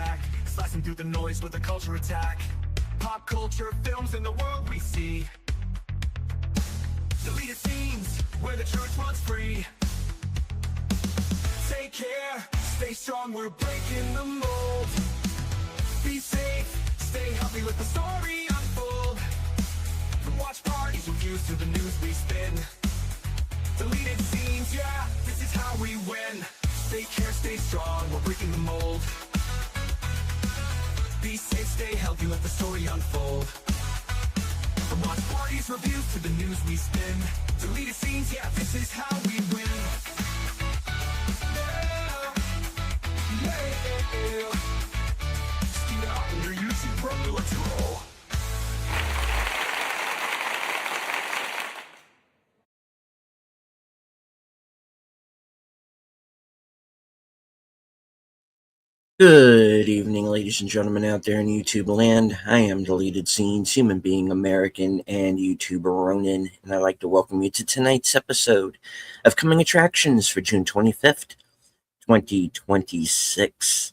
back, slicing through the noise with a culture attack. Pop culture, films, and the world we see. Deleted scenes, where the truth runs free. Take care, stay strong, we're breaking the mold. Be safe, stay healthy, let the story unfold. From watch parties, reviews, to the news we spin. Deleted scenes, yeah, this is how we win. Take care, stay strong, we're breaking the mold. Be safe, stay healthy, let the story unfold. From watch parties, reviews, to the news we spin. Deleted scenes, yeah, this is how we win. Steam out on your YouTube, brother, let's roll. Good evening, ladies and gentlemen out there in YouTube land. I am Deleted Scenes, human being, American, and YouTuber Ronin, and I'd like to welcome you to tonight's episode of Coming Attractions for June 25th, 2026.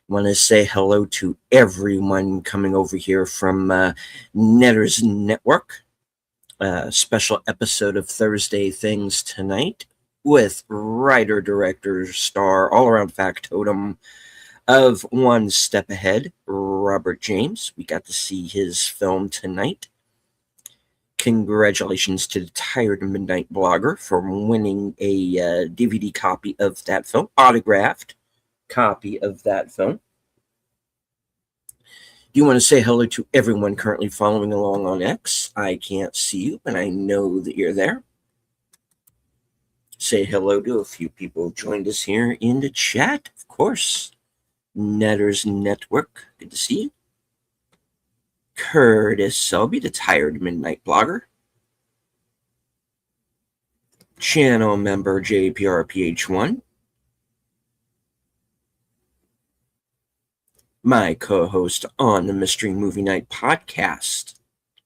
I want to say hello to everyone coming over here from Netters Network. Special episode of Thursday Things tonight with writer, director, star, all-around factotum of One Step Ahead, Robert James. We got to see his film tonight. Congratulations to the Tired Midnight Blogger for winning a DVD copy of that film, autographed copy of that film. Do you want to say hello to everyone currently following along on X? I can't see you, but I know that you're there. Say hello to a few people who joined us here in the chat, of course. Netters Network, good to see you. Curtis Selby, the Tired Midnight Blogger. Channel member JPRPH1. My co-host on the Mystery Movie Night podcast,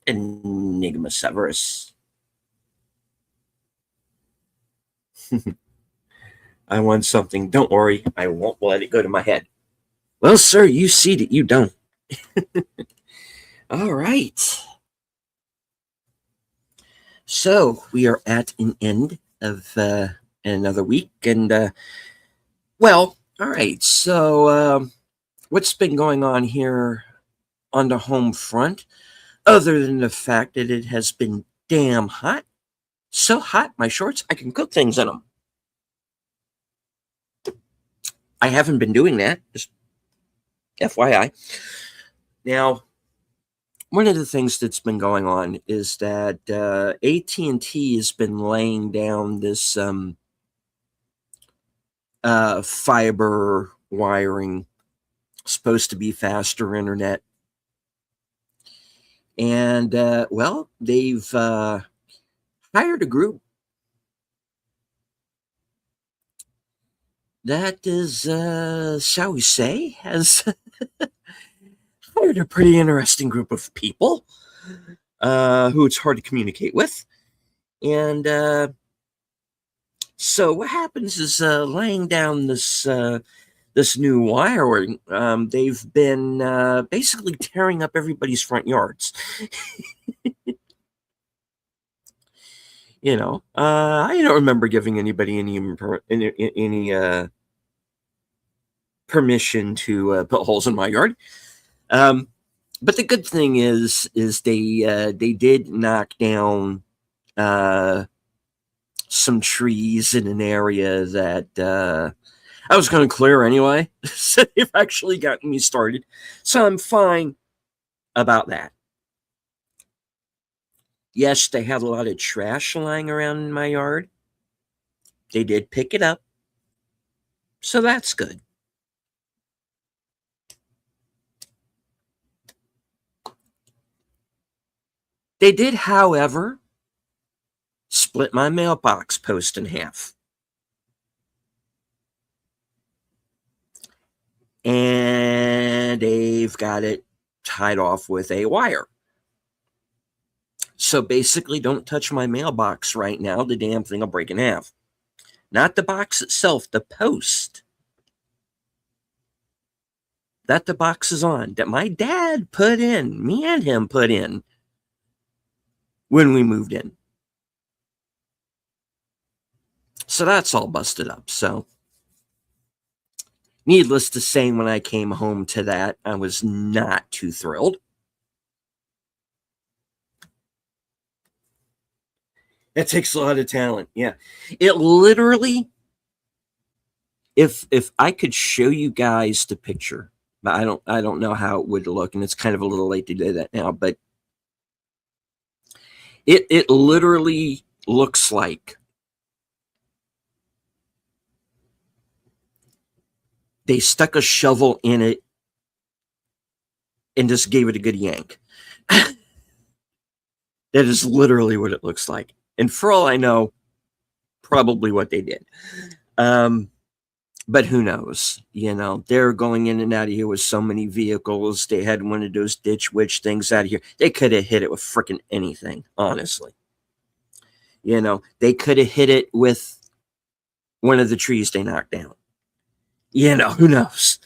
Enigma Severus. I want something. Don't worry, I won't let it go to my head. Well, sir, you see that you don't. All right. So we are at an end of another week. And, well, all right. So what's been going on here on the home front, other than the fact that it has been damn hot? So hot, my shorts, I can cook things in them. I haven't been doing that, just FYI. Now, one of the things that's been going on is that AT&T has been laying down this fiber wiring, supposed to be faster internet. And, well, they've hired a group that is, shall we say, has hired a pretty interesting group of people who it's hard to communicate with. And so what happens is laying down this new wiring, they've been basically tearing up everybody's front yards. You know, I don't remember giving anybody any permission to put holes in my yard. But the good thing is they did knock down some trees in an area that I was going to clear anyway. So they've actually gotten me started. So I'm fine about that. Yes, they had a lot of trash lying around in my yard. They did pick it up. So that's good. They did, however, split my mailbox post in half. And they've got it tied off with a wire. So basically, don't touch my mailbox right now. The damn thing will break in half. Not the box itself, the post. that the box is on, that my dad put in, me and him put in when we moved in. So that's all busted up. So needless to say, when I came home to that, I was not too thrilled. It takes a lot of talent. Yeah. It literally, if I could show you guys the picture, but I don't know how it would look, and it's kind of a little late to do that now, but it literally looks like they stuck a shovel in it and just gave it a good yank. That is literally what it looks like. And for all I know, probably what they did. But who knows? You know, they're going in and out of here with so many vehicles. They had one of those ditch witch things out of here. They could have hit it with freaking anything, honestly. You know, they could have hit it with one of the trees they knocked down. You know, who knows?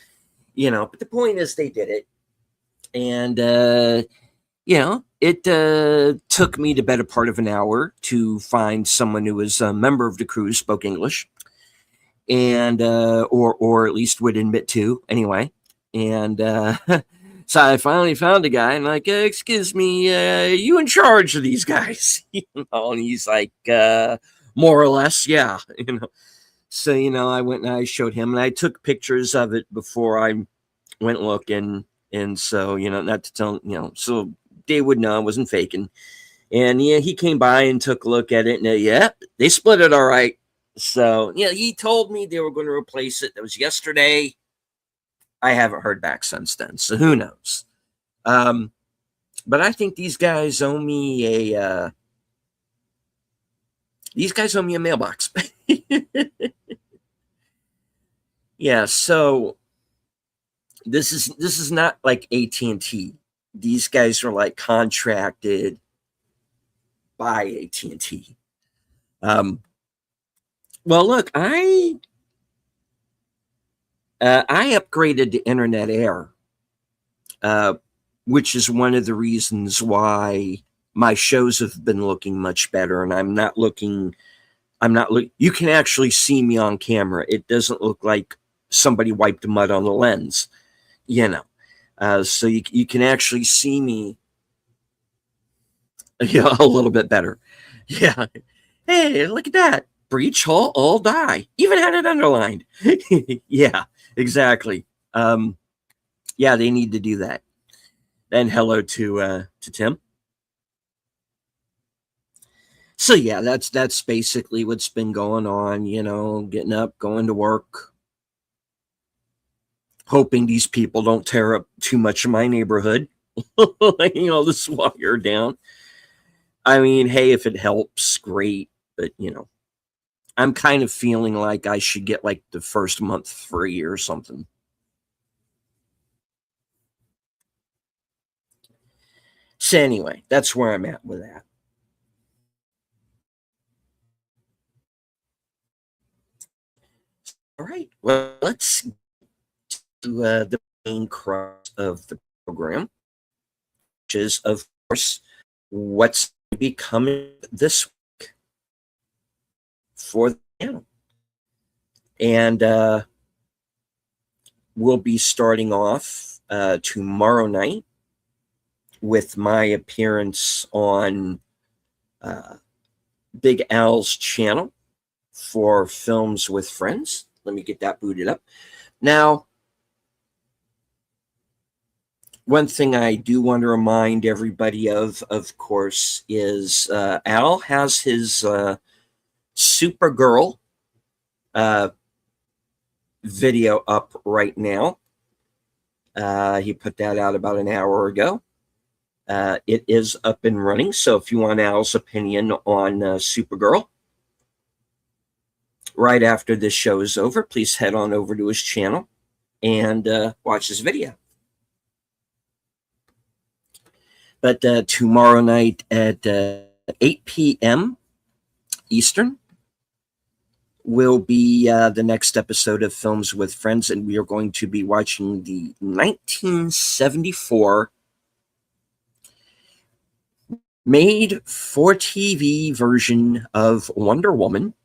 You know, but the point is they did it. And, you know, it took me the better part of an hour to find someone who was a member of the crew who spoke English, and or at least would admit to anyway. And so I finally found a guy, and like, excuse me, you in charge of these guys? You know, and he's like, more or less, yeah. You know, so you know, I went and I showed him, and I took pictures of it before I went looking. And so, you know, not to tell, you know, so they would know I wasn't faking. And yeah, he came by and took a look at it, and yeah, they split it all right. So, yeah, he told me they were going to replace it. That was yesterday. I haven't heard back since then, so who knows? But I think these guys owe me a mailbox. Yeah, so this is not like AT&T. These guys are like contracted by AT&T. Well, look, I upgraded to Internet Air, which is one of the reasons why my shows have been looking much better. And I'm not looking. You can actually see me on camera. It doesn't look like somebody wiped mud on the lens, you know. So you can actually see me, yeah, a little bit better. Yeah. Hey, look at that. Breach, all die. Even had it underlined. Yeah, exactly. Yeah, they need to do that. And hello to Tim. So yeah, that's basically what's been going on, you know, getting up, going to work, hoping these people don't tear up too much of my neighborhood. You know, this wire down. I mean, hey, if it helps, great. But you know, I'm kind of feeling like I should get like the first month free or something. So anyway, that's where I'm at with that. All right. Well, let's do the main crux of the program, which is, of course, what's to be coming this week for the channel. And we'll be starting off tomorrow night with my appearance on Big Al's channel for Films with Friends. Let me get that booted up. Now, one thing I do want to remind everybody of course, is Al has his Supergirl video up right now. He put that out about an hour ago. It is up and running. So if you want Al's opinion on Supergirl right after this show is over, please head on over to his channel and watch this video. But tomorrow night at 8 p.m. Eastern, will be the next episode of Films with Friends, and we are going to be watching the 1974 made for TV version of Wonder Woman,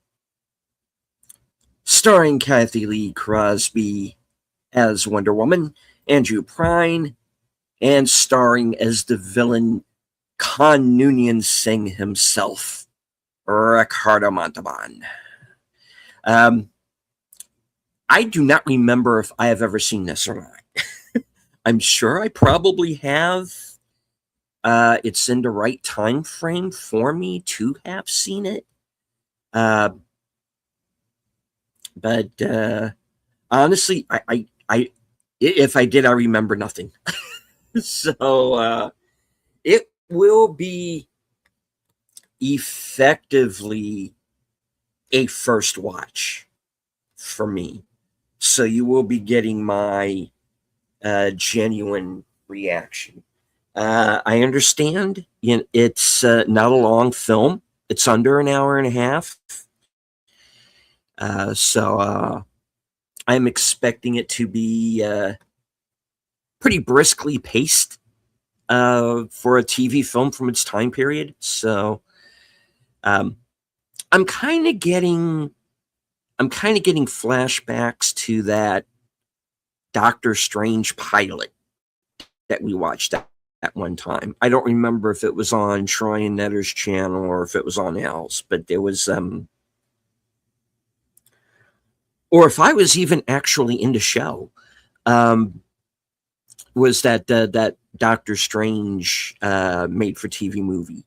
starring Kathy Lee Crosby as Wonder Woman, Andrew Prine, and starring as the villain Khan Noonien Singh himself, Ricardo Montalban. I do not remember if I have ever seen this or not. I'm sure I probably have. It's in the right time frame for me to have seen it. But honestly, I if I did, I remember nothing. So it will be effectively a first watch for me. So you will be getting my genuine reaction. I understand it's not a long film. It's under an hour and a half. So I'm expecting it to be pretty briskly paced for a TV film from its time period. So I'm kind of getting flashbacks to that Doctor Strange pilot that we watched at one time. I don't remember if it was on Troy and Netter's channel or if it was on Al's, but there was or if I was even actually in the show, was that that Doctor Strange made for TV movie.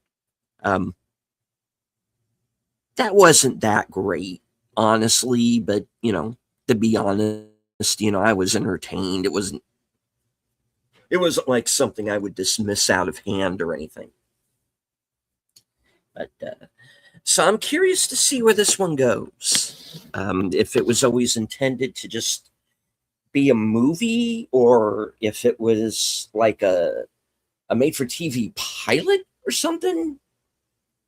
That wasn't that great, honestly, but to be honest, I was entertained. It wasn't like something I would dismiss out of hand or anything. But so I'm curious to see where this one goes. If it was always intended to just be a movie, or if it was like a made-for-TV pilot or something.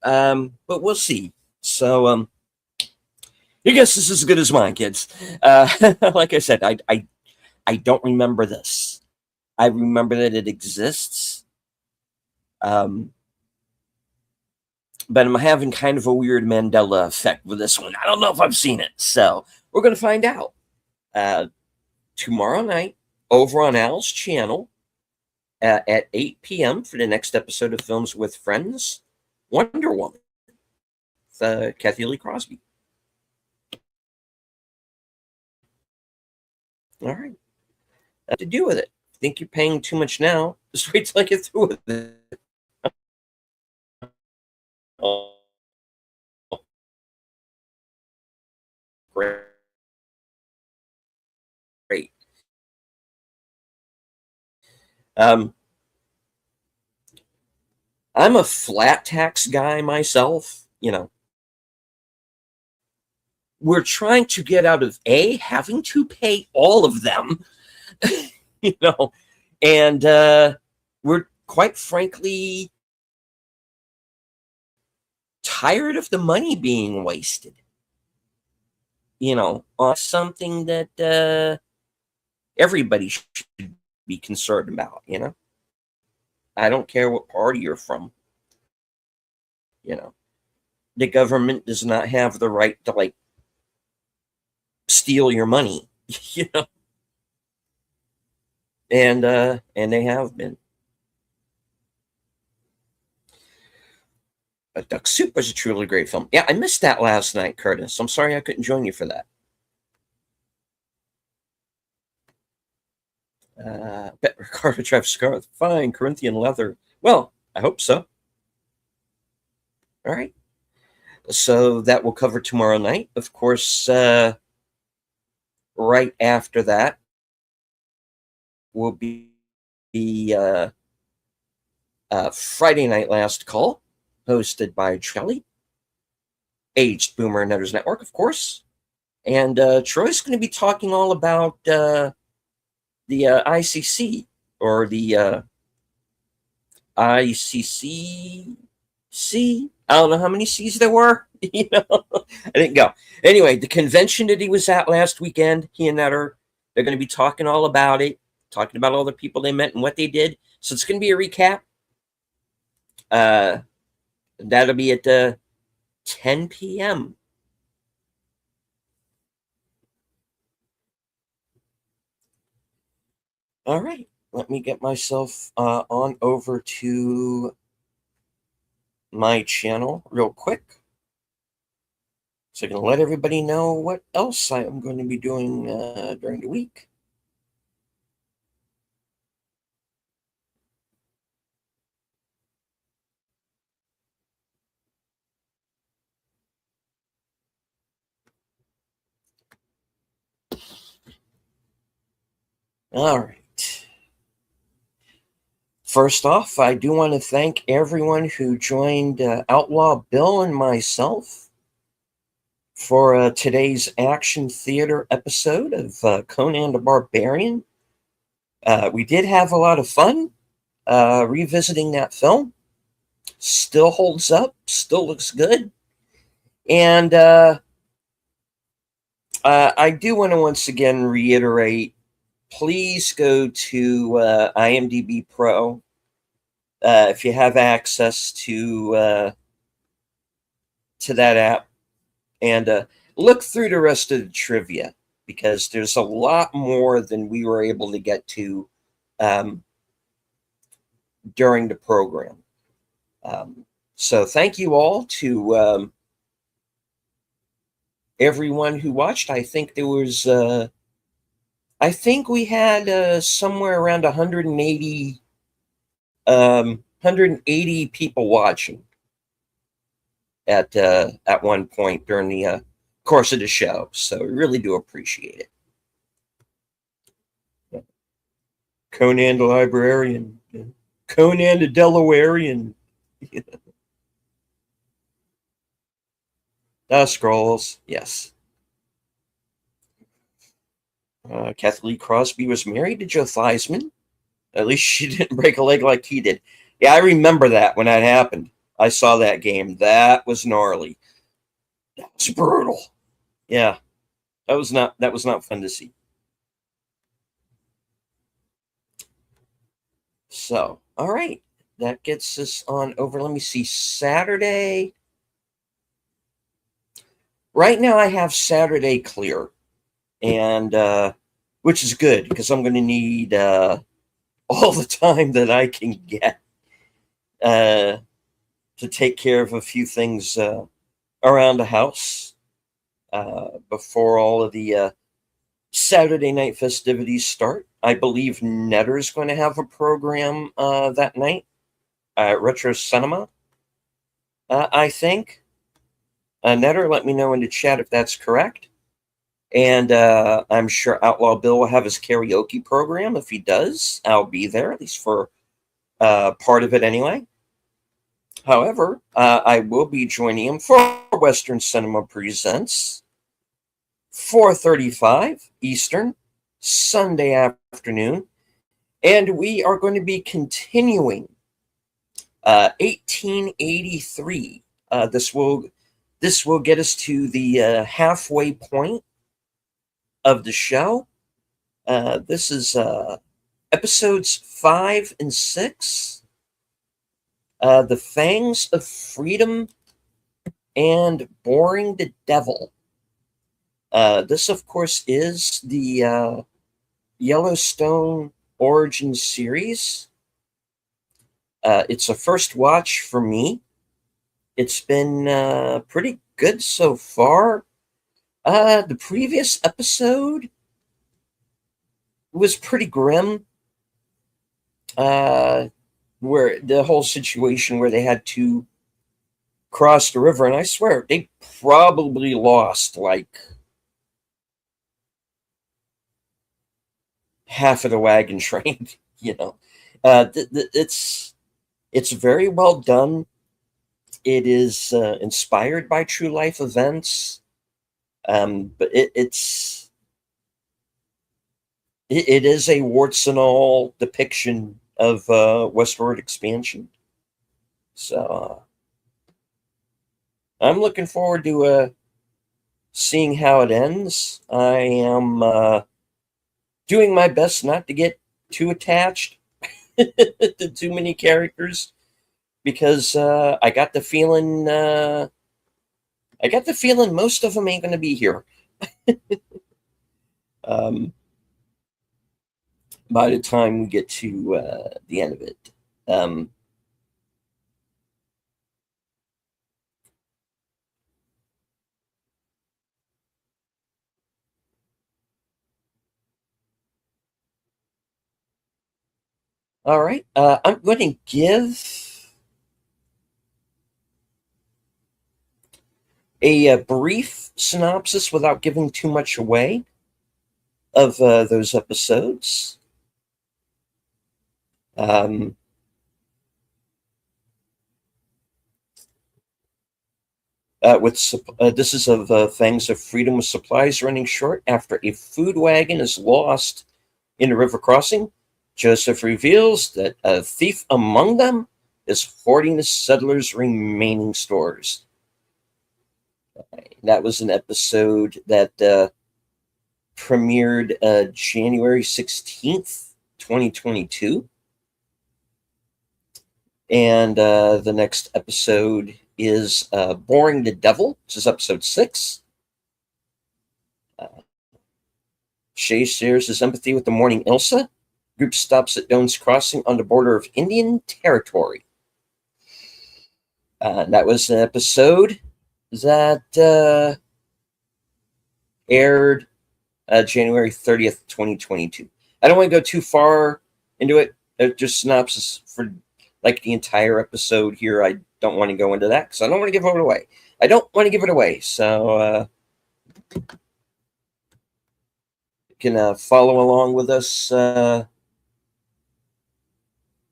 But we'll see. So your guess is as good as mine, kids. Like I said, I don't remember this. I remember that it exists. But I'm having kind of a weird Mandela effect with this one. I don't know if I've seen it. So we're going to find out tomorrow night over on Al's channel at 8 p.m. for the next episode of Films with Friends, Wonder Woman, with Kathy Lee Crosby. All right. To do with it. Think you're paying too much now? Just wait till I get through with it. Oh, great. I'm a flat tax guy myself. We're trying to get out of having to pay all of them, and we're quite frankly tired of the money being wasted, on something that everybody should be concerned about, I don't care what party you're from. The government does not have the right to steal your money, and they have been. But Duck Soup was a truly great film. Yeah, I missed that last night, Curtis. I'm sorry I couldn't join you for that. Bet Ricardo Travis Scott, fine, Corinthian leather. Well, I hope so. All right. So that will cover tomorrow night. Of course, right after that will be the Friday Night Last Call, hosted by Shelley, Aged Boomer and Netters Network, of course. And Troy's going to be talking all about the ICC, or the ICC. I don't know how many C's there were. I didn't go. Anyway, the convention that he was at last weekend, he and Netter, they're going to be talking all about it, talking about all the people they met and what they did. So it's going to be a recap. That'll be at 10 p.m. All right, let me get myself on over to my channel real quick. So I can let everybody know what else I am going to be doing during the week. All right. First off, I do want to thank everyone who joined Outlaw Bill and myself for today's action theater episode of Conan the Barbarian. We did have a lot of fun revisiting that film. Still holds up, still looks good. And I do want to once again reiterate, please go to IMDb Pro if you have access to that app, and look through the rest of the trivia, because there's a lot more than we were able to get to during the program. So thank you all to everyone who watched. I think there was I think we had somewhere around 180 people watching at one point during the course of the show. So we really do appreciate it. Conan the Librarian, Conan the Delawarean. Scrolls, yes. Kathy Lee Crosby was married to Joe Theismann. At least she didn't break a leg like he did. Yeah, I remember that when that happened. I saw that game. That was gnarly. That was brutal. Yeah, that was not fun to see. So, all right, that gets us on over. Let me see. Saturday. Right now, I have Saturday clear, and which is good because I'm going to need all the time that I can get to take care of a few things around the house before all of the Saturday night festivities start. I believe Netter's going to have a program that night at Retro Cinema, I think. Netter, let me know in the chat if that's correct. And I'm sure Outlaw Bill will have his karaoke program. If he does, I'll be there, at least for part of it anyway. However, I will be joining him for Western Cinema Presents, 4:35 Eastern, Sunday afternoon. And we are going to be continuing 1883. This will get us to the halfway point of the show. This is episodes 5 and 6. The Fangs of Freedom and Boring the Devil. This, of course, is the Yellowstone Origin series. It's a first watch for me. It's been pretty good so far. The previous episode was pretty grim. Where the whole situation where they had to cross the river, and I swear they probably lost like half of the wagon train. It's very well done. It is inspired by true life events, but it is a warts and all depiction of westward expansion. So I'm looking forward to seeing how it ends. I am doing my best not to get too attached to too many characters because I got the feeling most of them ain't going to be here um, by the time we get to the end of it. Um, all right, I'm going to give a brief synopsis without giving too much away of those episodes. Um, this is of things of freedom with supplies running short after a food wagon is lost in a river crossing. Joseph reveals that a thief among them is hoarding the settlers' remaining stores. That was an episode that premiered January 16th, 2022. And the next episode is Boring the Devil. This is episode 6. Shay shares his empathy with the mourning Ilsa. Group stops at Doan's Crossing on the border of Indian Territory. That was an episode that aired January 30th, 2022. I don't want to go too far into it. Just synopsis for like the entire episode here. I don't want to go into that because I don't want to give it away. I don't want to give it away. So you can follow along with us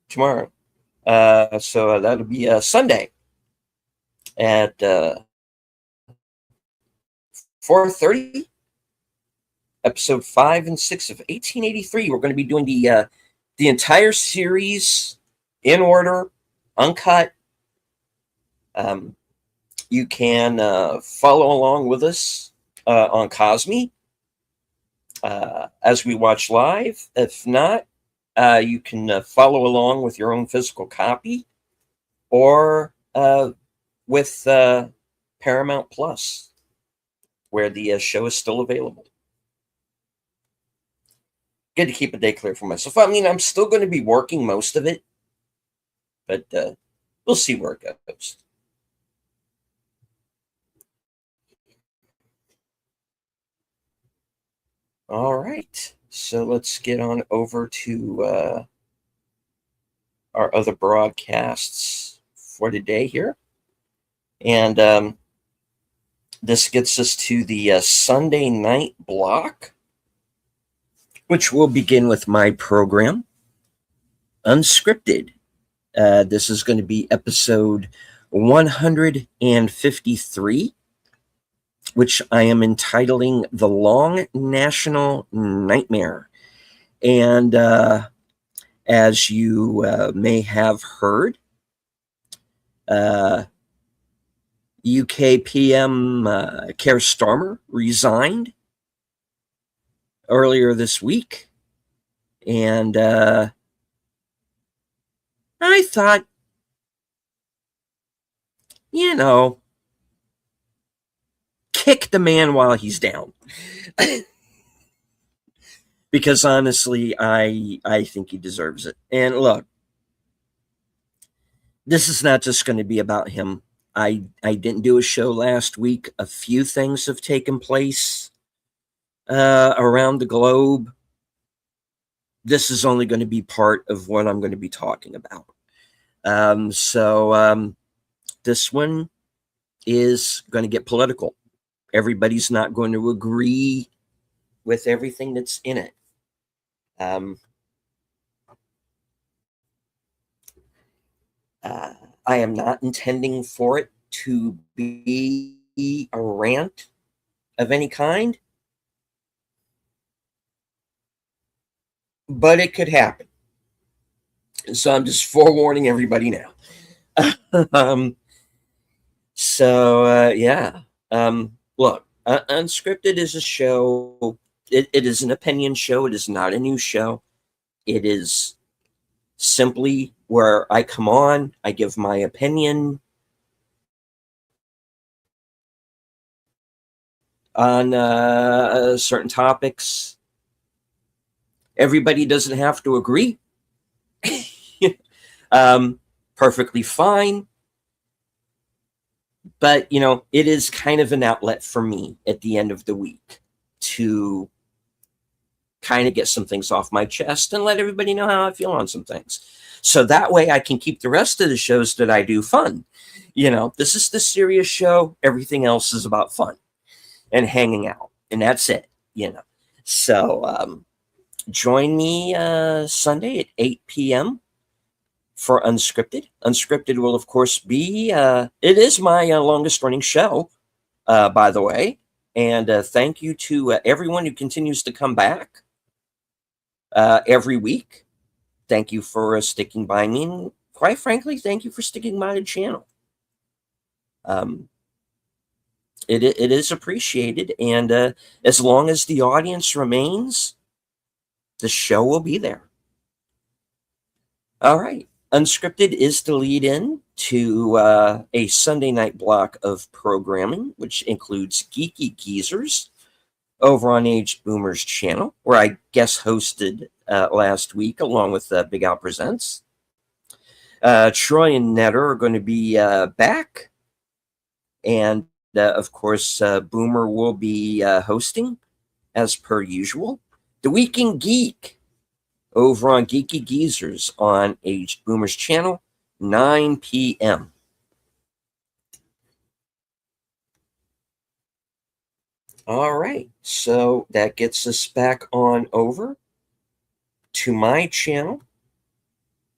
tomorrow. So that'll be Sunday at 4:30. Episode 5 and 6 of 1883. We're going to be doing the entire series in order, uncut. You can follow along with us on Cosme as we watch live. If not, you can follow along with your own physical copy or with Paramount Plus, where the show is still available. Good to keep a day clear for myself. I mean, I'm still going to be working most of it, but we'll see where it goes. All right, so let's get on over to our other broadcasts for today here. And this gets us to the Sunday night block, which will begin with my program, Unscripted. This is going to be episode 153, which I am entitling The Long National Nightmare. And as you may have heard, UK PM Keir Starmer resigned earlier this week. And I thought, kick the man while he's down. Because honestly, I think he deserves it. And look, this is not just going to be about him. I didn't do a show last week. A few things have taken place around the globe. This is only going to be part of what I'm going to be talking about. So this one is going to get political. Everybody's not going to agree with everything that's in it. I am not intending for it to be a rant of any kind, but it could happen. So I'm just forewarning everybody now. So yeah. Look, Unscripted is a show. It is an opinion show. It is not a news show. It is simply where I come on, I give my opinion on certain topics. Everybody doesn't have to agree. um, Perfectly fine. But, it is kind of an outlet for me at the end of the week to kind of get some things off my chest and let everybody know how I feel on some things. So that way I can keep the rest of the shows that I do fun. This is the serious show. Everything else is about fun and hanging out. And that's it. So join me Sunday at 8 p.m. for Unscripted. Unscripted will, of course, be, it is my longest running show, by the way. And thank you to everyone who continues to come back every week. Thank you for sticking by me. And quite frankly, thank you for sticking by the channel. It is appreciated. And as long as the audience remains, the show will be there. All right. Unscripted is the lead in to a Sunday night block of programming, which includes Geeky Geezers over on Aged Boomer's channel, where I guest hosted last week along with Big Al Presents. Troy and Netter are going to be back. And, of course, Boomer will be hosting, as per usual, The Weekend Geek over on Geeky Geezers on Aged Boomer's channel, 9 p.m. All right, so that gets us back on over to my channel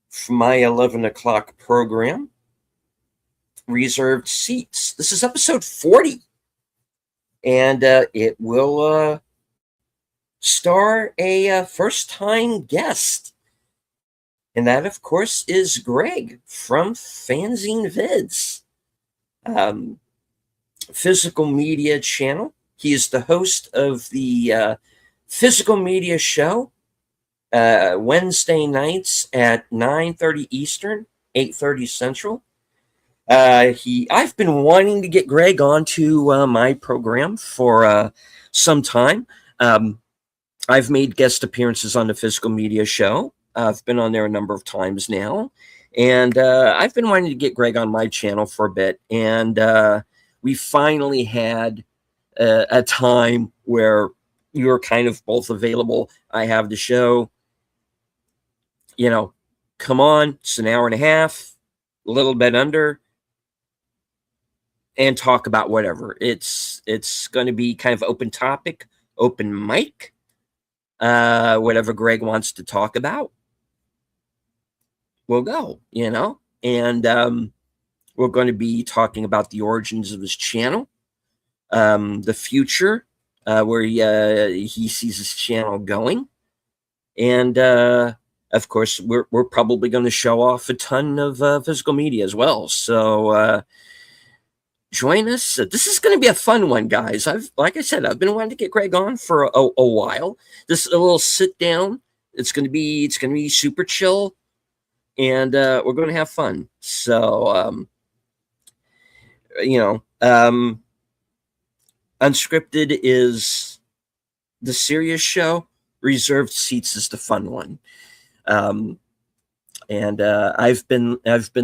for my 11 o'clock program, Reserved Seats. This is episode 40, and it will star a first-time guest. And that, of course, is Greg from Fanzine Vids, physical media channel. He is the host of the Physical Media Show, Wednesday nights at 9:30 Eastern, 8:30 Central. I've been wanting to get Greg onto my program for some time. I've made guest appearances on the Physical Media Show. I've been on there a number of times now. And I've been wanting to get Greg on my channel for a bit. And we finally had a time where you're kind of both available. I have the show. Come on. It's an hour and a half, a little bit under, and talk about whatever. It's going to be kind of open topic, open mic. Whatever Greg wants to talk about, we'll go, and we're going to be talking about the origins of his channel, the future, where he sees his channel going, and of course we're probably going to show off a ton of physical media as well. So join us. This is going to be a fun one, guys. Like I said, I've been wanting to get Greg on for a while. This is a little sit down. It's going to be super chill, and we're going to have fun. So, Unscripted is the serious show. Reserved Seats is the fun one. And I've been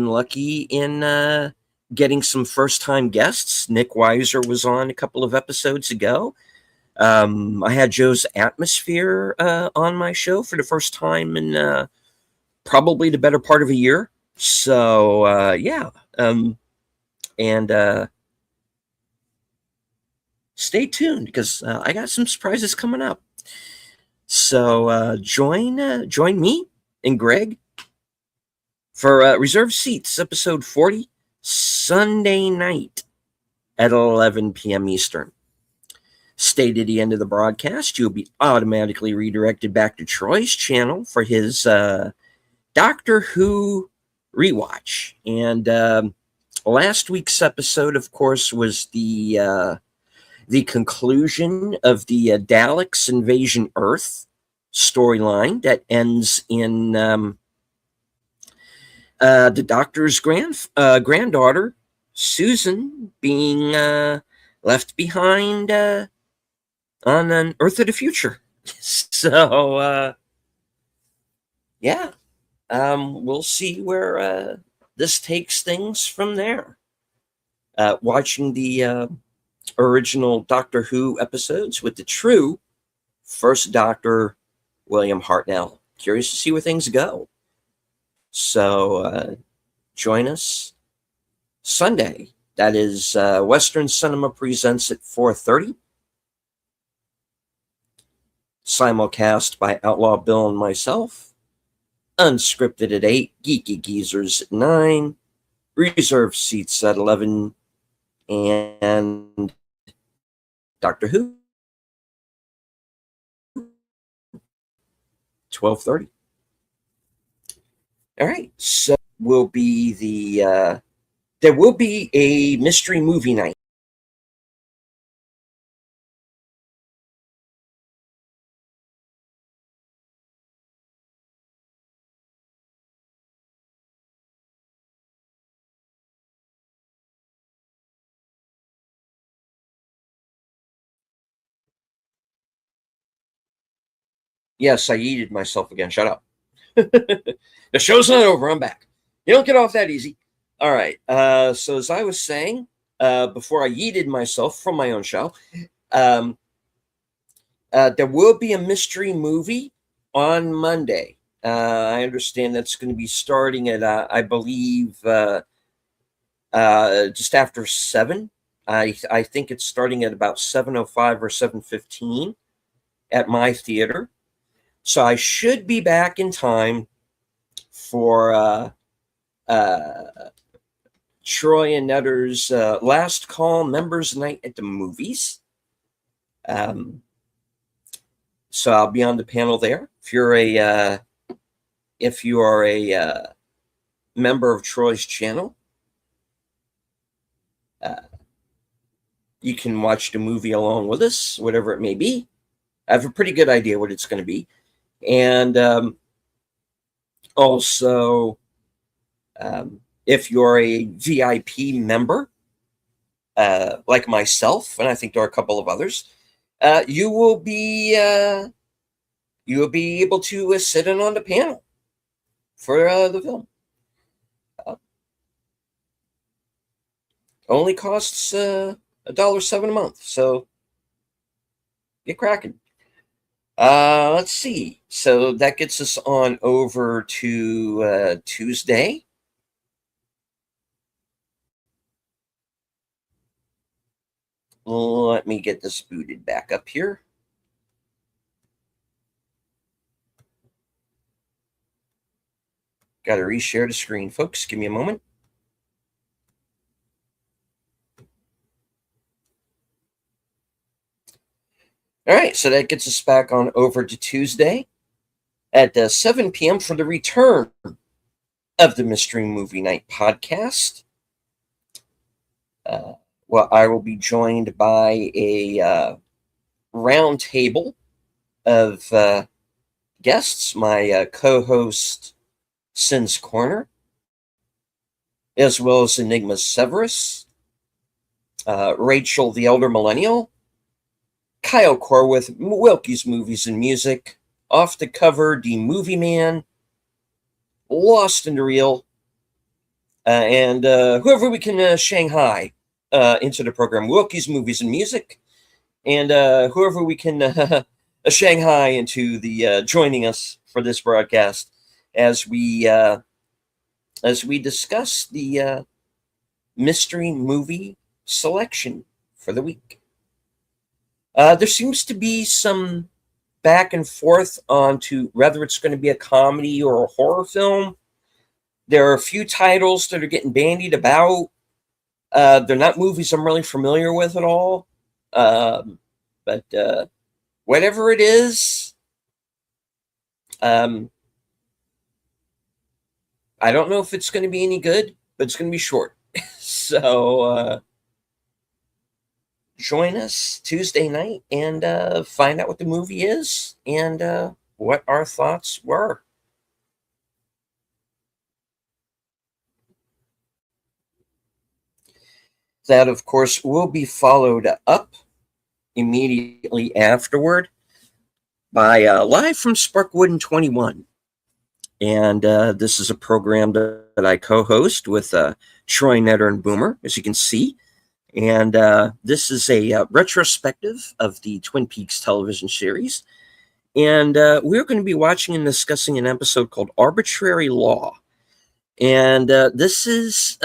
lucky in getting some first-time guests. Nick Weiser was on a couple of episodes ago. I had Joe's Atmosphere on my show for the first time in probably the better part of a year. So, yeah. And stay tuned, because I got some surprises coming up. So join me and Greg for Reserved Seats, episode 40, Sunday night at 11 p.m. Eastern. Stay to the end of the broadcast. You'll be automatically redirected back to Troy's channel for his Doctor Who rewatch. And Last week's episode, of course, was the conclusion of the Daleks Invasion Earth storyline that ends in the Doctor's granddaughter, Susan, being left behind on an Earth of the future. So, yeah, we'll see where this takes things from there. Watching the original Doctor Who episodes with the true first Doctor, William Hartnell. Curious to see where things go. So join us Sunday. That is Western Cinema Presents at 4:30. Simulcast by Outlaw Bill and myself. Unscripted at 8. Geeky Geezers at 9. Reserved seats at 11. And Doctor Who 12:30. All right, so will be there will be a mystery movie night. Yes, I yeeted myself again. Shut up. The show's not over. I'm back. You don't get off that easy. All right. So as I was saying, before I yeeted myself from my own show, there will be a mystery movie on Monday. I understand that's going to be starting at, I believe, just after 7. I think it's starting at about 7:05 or 7:15 at my theater. So I should be back in time for Troy and Netter's last call members night at the movies. So I'll be on the panel there. If you are a member of Troy's channel, you can watch the movie along with us, whatever it may be. I have a pretty good idea what it's going to be. And also, if you're a VIP member, like myself, and I think there are a couple of others, you will be able to sit in on the panel for the film. Only costs $1.07 a month, so get cracking. Let's see. So that gets us on over to Tuesday. Let me get this booted back up here. Got to reshare the screen, folks. Give me a moment. All right, so that gets us back on over to Tuesday at 7 p.m. for the return of the Mystery Movie Night podcast. Well, I will be joined by a round table of guests, my co-host Sin's Corner, as well as Enigma Severus, Rachel the Elder Millennial, Kyle Corwith, Wilkie's Movies and Music, Off the Cover, The Movie Man, Lost in the Reel, and whoever we can Shanghai into the program, Wilkie's Movies and Music, and whoever we can Shanghai into the joining us for this broadcast as we discuss the mystery movie selection for the week. There seems to be some back and forth on to whether it's going to be a comedy or a horror film. There are a few titles that are getting bandied about. They're not movies I'm really familiar with at all. But whatever it is, I don't know if it's going to be any good, but it's going to be short. So join us Tuesday night and find out what the movie is and what our thoughts were. That, of course, will be followed up immediately afterward by Live from Sparkwood and 21. And this is a program that I co-host with Troy Netter and Boomer, as you can see. And this is a retrospective of the Twin Peaks television series. And we're going to be watching and discussing an episode called Arbitrary Law. And this is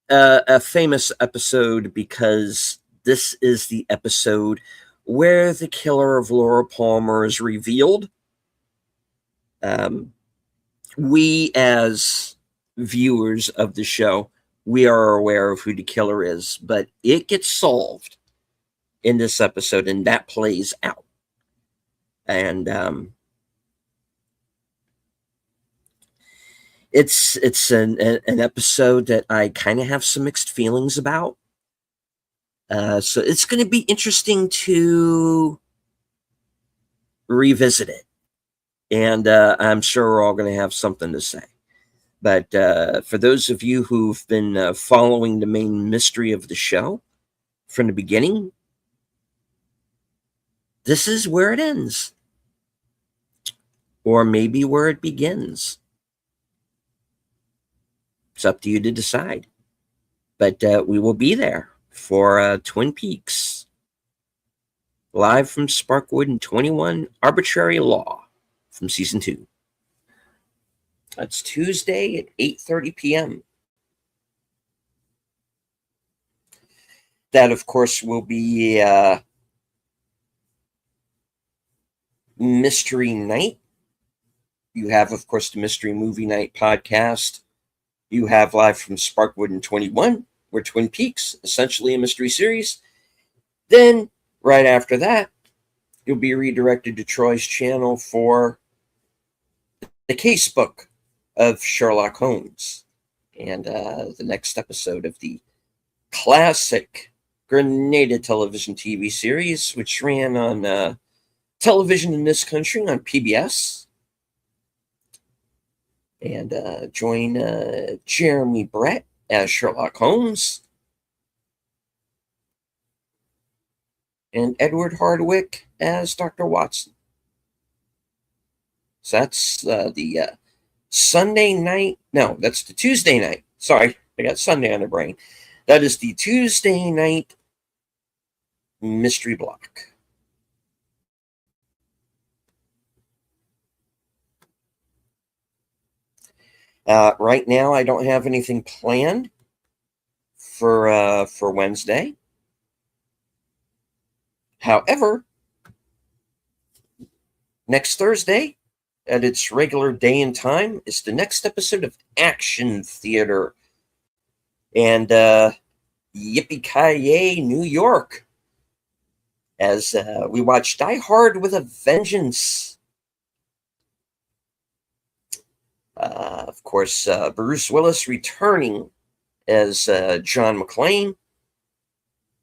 a famous episode because this is the episode where the killer of Laura Palmer is revealed. We, as viewers of the show, we are aware of who the killer is, but it gets solved in this episode, and that plays out. And it's an episode that I kind of have some mixed feelings about. So it's going to be interesting to revisit it. And I'm sure we're all going to have something to say. But for those of you who've been following the main mystery of the show from the beginning, this is where it ends. Or maybe where it begins. It's up to you to decide. But we will be there for Twin Peaks. Live from Sparkwood and 21, Arbitrary Law from Season 2. That's Tuesday at 8:30 p.m. That, of course, will be Mystery Night. You have, of course, the Mystery Movie Night podcast. You have Live from Sparkwood and 21, where Twin Peaks, essentially a mystery series. Then, right after that, you'll be redirected to Troy's channel for the Casebook of Sherlock Holmes. And the next episode of the classic Grenada television TV series, which ran on television in this country on PBS. And join Jeremy Brett as Sherlock Holmes and Edward Hardwick as Dr. Watson. So that's the Sunday night. No, that's the Tuesday night. Sorry, I got Sunday on the brain. That is the Tuesday night mystery block. Right now, I don't have anything planned for Wednesday. However, next Thursday, at its regular day and time, is the next episode of Action Theater. And Yippee-ki-yay, New York, as we watch Die Hard with a Vengeance. Of course, Bruce Willis returning as John McClane,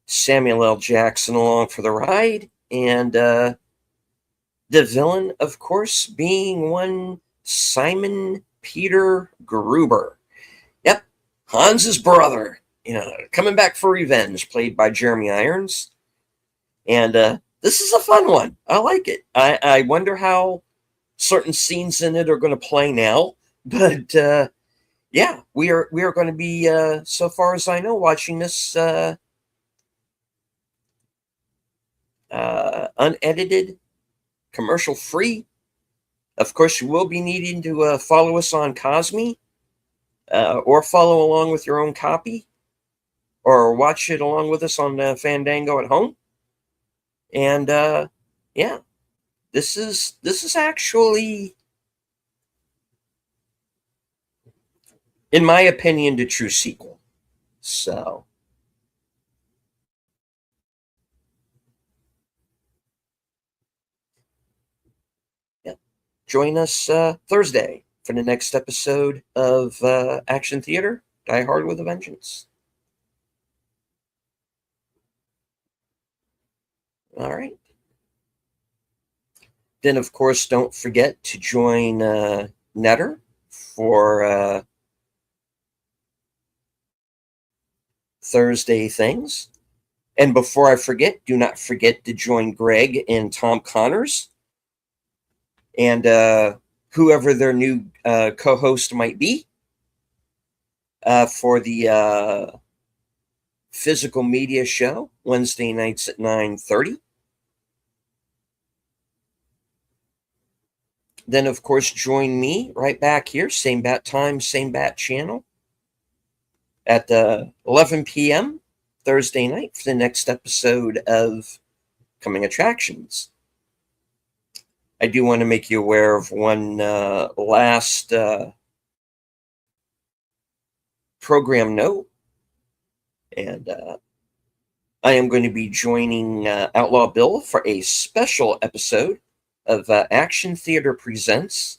Samuel L. Jackson along for the ride, and the villain, of course, being one Simon Peter Gruber. Yep, Hans's brother, coming back for revenge, played by Jeremy Irons. And this is a fun one. I like it. I wonder how certain scenes in it are going to play now. But yeah, we are going to be, so far as I know, watching this unedited, commercial free. Of course, you will be needing to follow us on Cosme, or follow along with your own copy, or watch it along with us on Fandango at home. And yeah, this is actually, in my opinion, the true sequel. So yeah, join us Thursday for the next episode of Action Theater. Die Hard with a Vengeance. All right. Then, of course, don't forget to join Netter for Thursday Things. And before I forget, do not forget to join Greg and Tom Connors and whoever their new co-host might be for the physical media show Wednesday nights at 9:30. Then, of course, join me right back here, same bat time, same bat channel, at 11 p.m. Thursday night for the next episode of Coming Attractions. I do want to make you aware of one last program note, and I am going to be joining Outlaw Bill for a special episode of Action Theater Presents,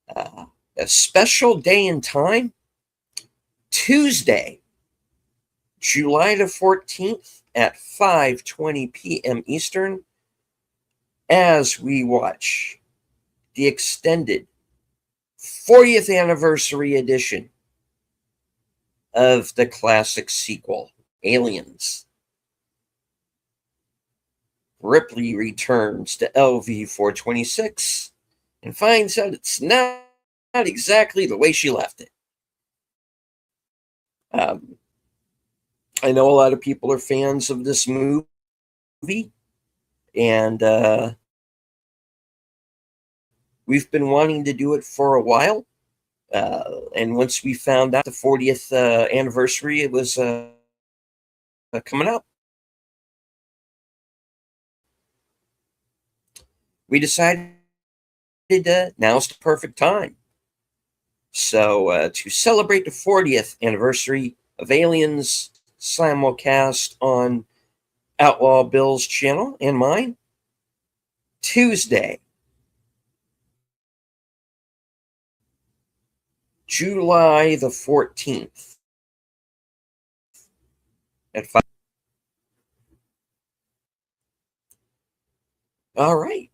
a special day and time, Tuesday, July the 14th at 5:20 p.m. Eastern, as we watch the extended 40th anniversary edition of the classic sequel, Aliens. Ripley returns to LV-426 and finds out it's not exactly the way she left it. I know a lot of people are fans of this movie, and we've been wanting to do it for a while. And once we found out the 40th anniversary, it was coming up, we decided now's the perfect time. So to celebrate the 40th anniversary of Aliens, simulcast on Outlaw Bill's channel and mine, Tuesday, July the 14th at 5. All right.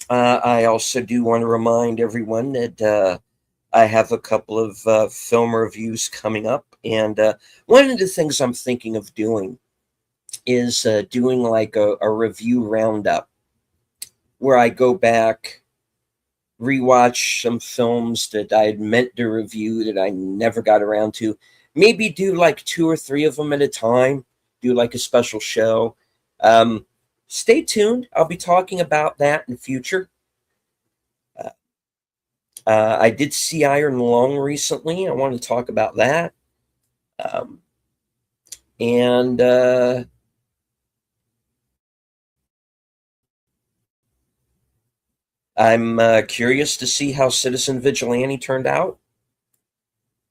I also do want to remind everyone that I have a couple of film reviews coming up. And one of the things I'm thinking of doing is doing like a review roundup where I go back, rewatch some films that I had meant to review that I never got around to. Maybe do like 2 or 3 of them at a time, do like a special show. Stay tuned. I'll be talking about that in the future. I did see Iron Lung recently. I want to talk about that. And I'm curious to see how Citizen Vigilante turned out.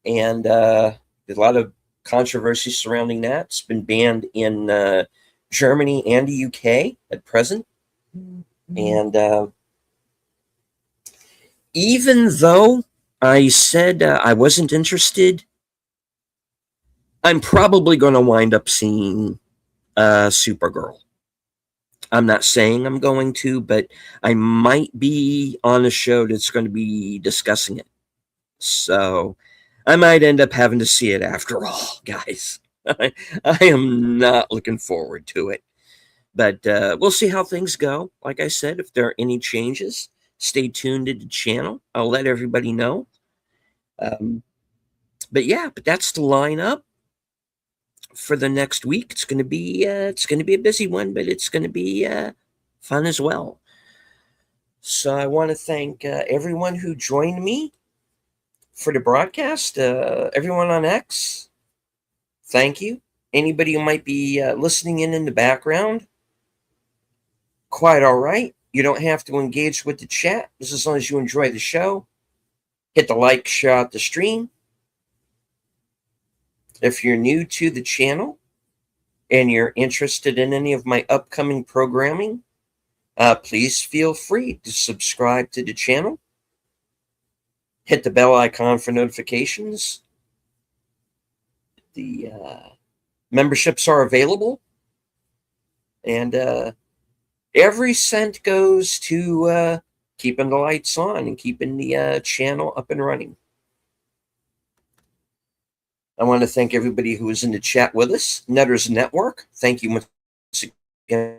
And there's a lot of controversy surrounding that. It's been banned in Germany and the UK at present. And even though I said I wasn't interested, I'm probably going to wind up seeing Supergirl. I'm not saying I'm going to, but I might be on a show that's going to be discussing it. So I might end up having to see it after all, guys. I am not looking forward to it. But we'll see how things go. Like I said, if there are any changes, stay tuned to the channel. I'll let everybody know. But that's the lineup for the next week. It's going to be a busy one, but it's going to be fun as well. So I want to thank everyone who joined me for the broadcast. Everyone on X, thank you. Anybody who might be listening in the background, quite all right. You don't have to engage with the chat, just as long as you enjoy the show. Hit the like, share out the stream. If you're new to the channel and you're interested in any of my upcoming programming, please feel free to subscribe to the channel. Hit the bell icon for notifications. The memberships are available, and every cent goes to keeping the lights on and keeping the channel up and running. I want to thank everybody who was in the chat with us. Netters Network, thank you once again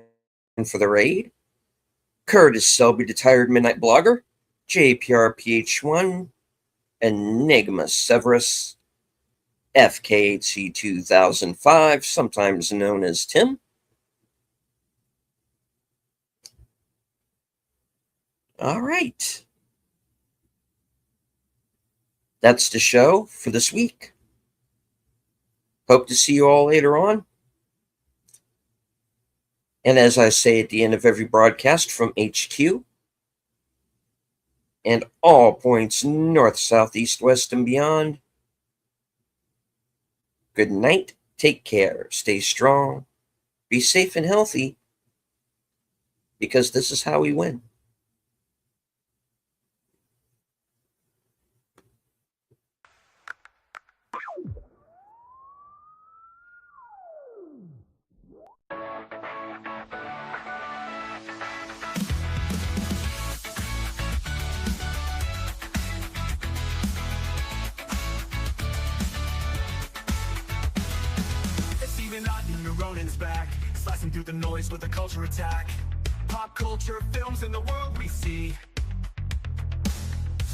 for the raid. Curtis Selby, the Tired Midnight Blogger. JPRPH1. Enigma Severus. FKHC 2005, sometimes known as Tim. All right. That's the show for this week. Hope to see you all later on. And as I say at the end of every broadcast from HQ and all points north, south, east, west, and beyond, good night, take care, stay strong, be safe and healthy, because this is how we win. Back, slicing through the noise with a culture attack. Pop culture films in the world we see.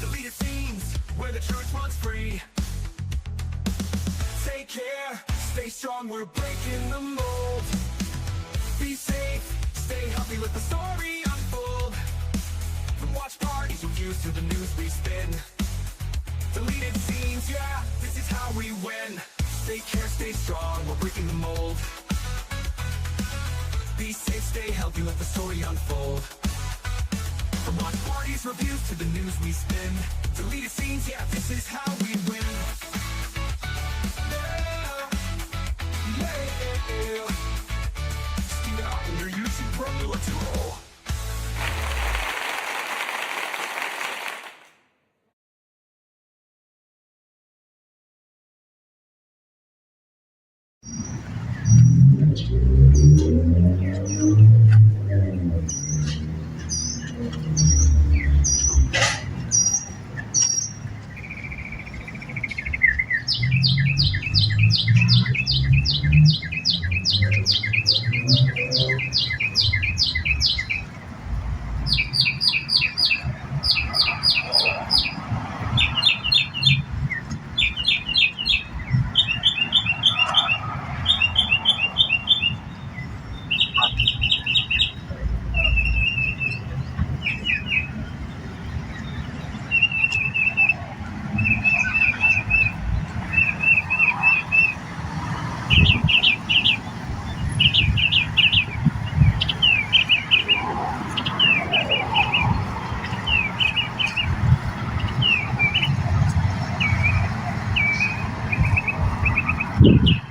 Deleted scenes where the truth runs free. Take care, stay strong, we're breaking the mold. Be safe, stay healthy, let the story unfold. From watch parties, reviews to the news we spin. Deleted scenes, yeah, this is how we win. Take care, stay strong, we're breaking the mold. Be safe, stay healthy, let the story unfold. From watch parties, reviews to the news we spin. Deleted scenes, yeah, this is how we win. Yeah, yeah. Steam it out in your YouTube program, let's roll. You